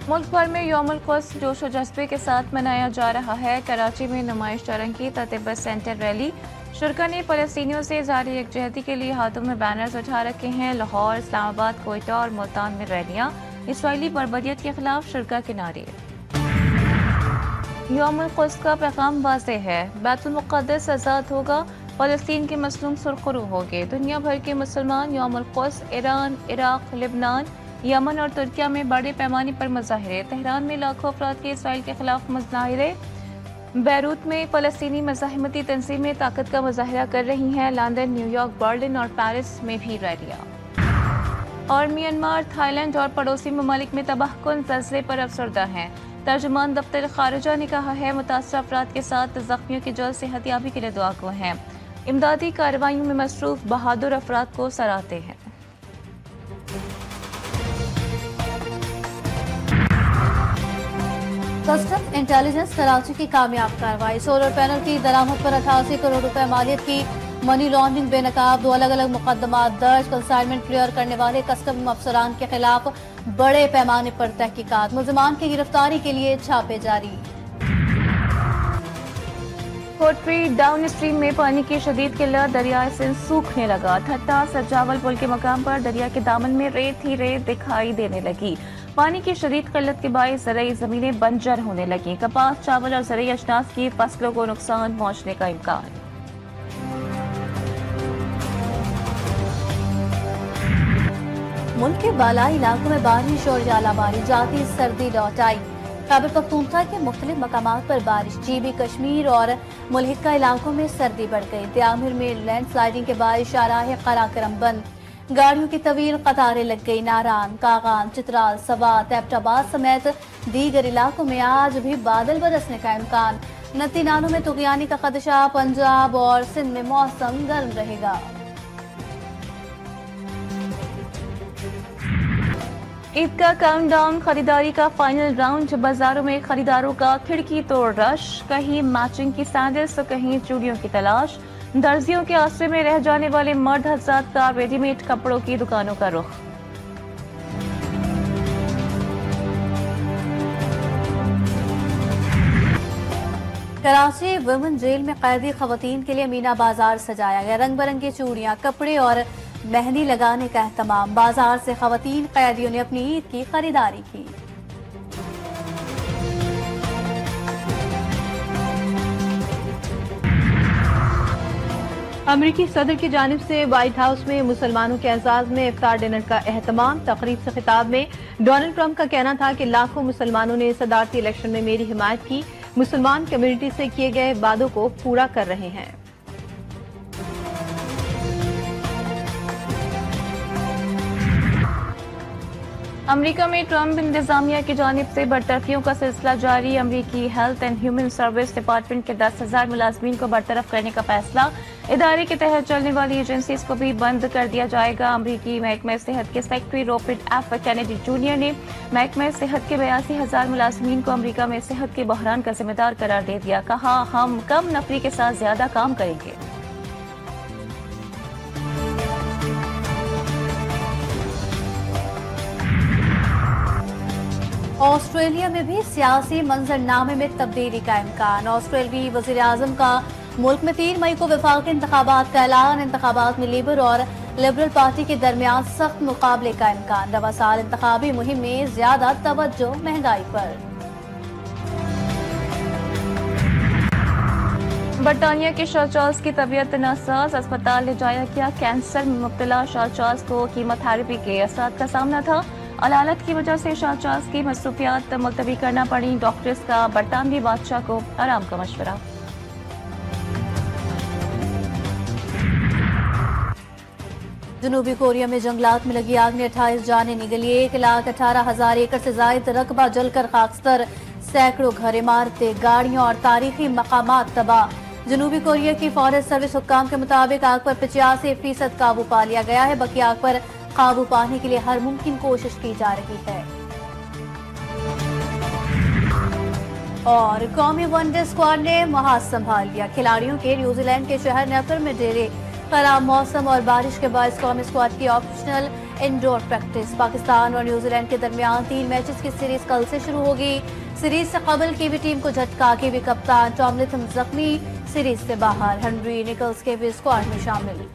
मुल्क भर में यौमुल क़ुद्स जोश व जज्बे के साथ मनाया जा रहा है। कराची में नुमाइश तरंगी ततिब्बत सेंटर रैली। शुरका ने फ़लस्तीनियों से जारी यकजहती के लिए हाथों में बैनर्स उठा रखे हैं। लाहौर, इस्लामाबाद, कोयटा और मुल्तान में रैलियाँ। इसराइली बर्बरियत के खिलाफ शुरका के नारे। यौमुल क़ुद्स का पैगाम वाज़ेह है, बैतुल मुक़द्दस आज़ाद होगा, फ़लस्तीन के मज़लूम सुरख़रू होंगे। दुनिया भर के मुसलमान यौमुल Quds, Iran, Iraq, Lebanon, Yemen और तुर्किया में बड़े पैमाने पर मुज़ाहिरे। तेहरान में लाखों अफराद के इसराइल के खिलाफ मुज़ाहिरे। बैरूत में फ़लस्तीनी मज़ाहिमती तंजीमें ताकत का मुज़ाहिरा कर रही हैं। लंदन, न्यूयॉर्क, बर्लिन और पेरिस में भी रैलियाँ। और म्यांमार, थाईलैंड और पड़ोसी ममालिक में तबाहकुन ज़लज़ले पर अफसरदा हैं। तर्जुमान दफ्तर खारिजा ने कहा है, मुतासर अफराद के साथ ज़ख्मियों की जल्द सेहतयाबी के लिए दुआ गो हैं। इमदादी कार्रवाइयों में मसरूफ़ बहादुर अफराद को सराहते हैं। कस्टम इंटेलिजेंस कराची की कामयाब कार्रवाई। सोलर पैनल की दरामद पर 88 करोड़ रुपए मालियत की मनी लॉन्ड्रिंग बेनकाब। 2 अलग अलग मुकदमात दर्ज। कंसाइनमेंट क्लियर करने वाले कस्टम अफसरान के खिलाफ बड़े पैमाने पर तहकीकात। मुल्जिमान की गिरफ्तारी के लिए छापे जारी। कोटरी डाउन स्ट्रीम में पानी की शदीद किल्लत, दरिया से सूखने लगा। ठट्टा सज्जावल पुल के मकाम पर दरिया के दामन में रेत ही रेत दिखाई देने लगी। पानी की शदीद किल्लत के बायस ज़रई ज़मीनें बंजर होने लगी। कपास, चावल और ज़रई अजनास की फसलों को नुकसान पहुंचने का इम्कान। मुल्क के बालाई इलाकों में बारिश और जालाबारी, जाती सर्दी लौट आई। खैबर पख्तूनख्वा के मुख्तलिफ मकामात पर बारिश। जीबी कश्मीर और मुल्हिका इलाकों में सर्दी बढ़ गई। त्यामिर में लैंडस्लाइडिंग के बारिश आ रहा है कराक्रम बंद। गाड़ियों की तवील कतारें लग गई। नारान, कागान, चित्राल, सवात, एबटाबाद समेत दीगर इलाकों में आज भी बादल बरसने का इम्कान। नदी नालों में तुगयानी का खदशा। पंजाब और सिंध में मौसम गर्म रहेगा। ईद का काउंटडाउन, खरीदारी का फाइनल राउंड। बाजारों में खरीदारों का खिड़की तोड़ रश। कहीं मैचिंग की सैंडल्स तो कहीं चूड़ियों की तलाश। दर्जियों के आसरे में रह जाने वाले मर्द हज़रात का रेडीमेड कपड़ों की दुकानों का रुख। कराची वुमेन जेल में कैदी खवातीन के लिए मीना बाजार सजाया गया। रंग बिरंगी चूड़ियां, कपड़े और मेहंदी लगाने का एहतमाम। बाजार से खवातीन कैदियों ने अपनी ईद की खरीदारी की। अमरीकी सदर की जानिब से व्हाइट हाउस में मुसलमानों के एजाज में इफ्तार डिनर का एहतमाम। तकरीब से खिताब में डोनाल्ड ट्रंप का कहना था कि लाखों मुसलमानों ने सदारती इलेक्शन में मेरी हिमायत की। मुसलमान कम्युनिटी से किए गए वादों को पूरा कर रहे हैं। अमेरिका में ट्रंप इंतजामिया की जानिब से बरतरफियों का सिलसिला जारी। अमेरिकी health and human service department के 10,000 मुलाजमीन को बरतरफ करने का फैसला। इदारे के तहत चलने वाली एजेंसीज को भी बंद कर दिया जाएगा। अमेरिकी महकमा सेहत के secretary Robert F Kennedy junior ने महकमा सेहत के 82,000 मुलाजमीन को अमेरिका में सेहत के बहरान का जिम्मेदार करार दे दिया। कहा, हम कम नफरी के साथ ज्यादा काम करेंगे। ऑस्ट्रेलिया में भी सियासी मंजरनामे में तब्दीली का इम्कान। ऑस्ट्रेलियाई वजीर आजम का मुल्क में 3 मई को वफाकी इंतखाबात का ऐलान। इंतखाबात में लेबर और लिबरल पार्टी के दरमियान सख्त मुकाबले का इम्कान। रवा साल इंतखाबी मुहिम में ज्यादा तवज्जो महंगाई पर। बरतानिया के शाह चार्ल्स की तबीयत नासाज, अस्पताल ले जाया गया। कैंसर में मुब्तला शाह चार्ल्स को कीमोथेरेपी के असरात का सामना था। अलालत की वजह से शाह चार्ल्स की मसरूफियात मुलतवी करना पड़ी। डॉक्टर्स का बरतानवी बादशाह को आराम का मशवरा। जनूबी कोरिया में जंगलात में लगी आग ने 28 जाने निगली। 1,18,000 एकड़ से ज्यादा रकबा जलकर खाकस्तर। सैकड़ों घर, इमारतें, गाड़ियां और तारीखी मकामात तबाह। जनूबी कोरिया की फॉरेस्ट सर्विस हुक्काम के मुताबिक आग पर 85% काबू पा लिया गया है। बाकी आग पर काबू पाने के लिए हर मुमकिन कोशिश की जा रही है। और कौमी वनडे स्क्वाड ने महाज संभाल लिया। खिलाड़ियों के न्यूजीलैंड के शहर नेपियर में डेरे। खराब मौसम और बारिश के बाद कौमी स्क्वाड की ऑप्शनल इंडोर प्रैक्टिस। पाकिस्तान और न्यूजीलैंड के दरमियान 3 मैचेस की सीरीज कल से शुरू होगी। सीरीज से कबल की भी टीम को झटका, की भी कप्तान टॉमलिन जख्मी, सीरीज से बाहर। हेनरी निकल्स के भी स्क्वाड में शामिल।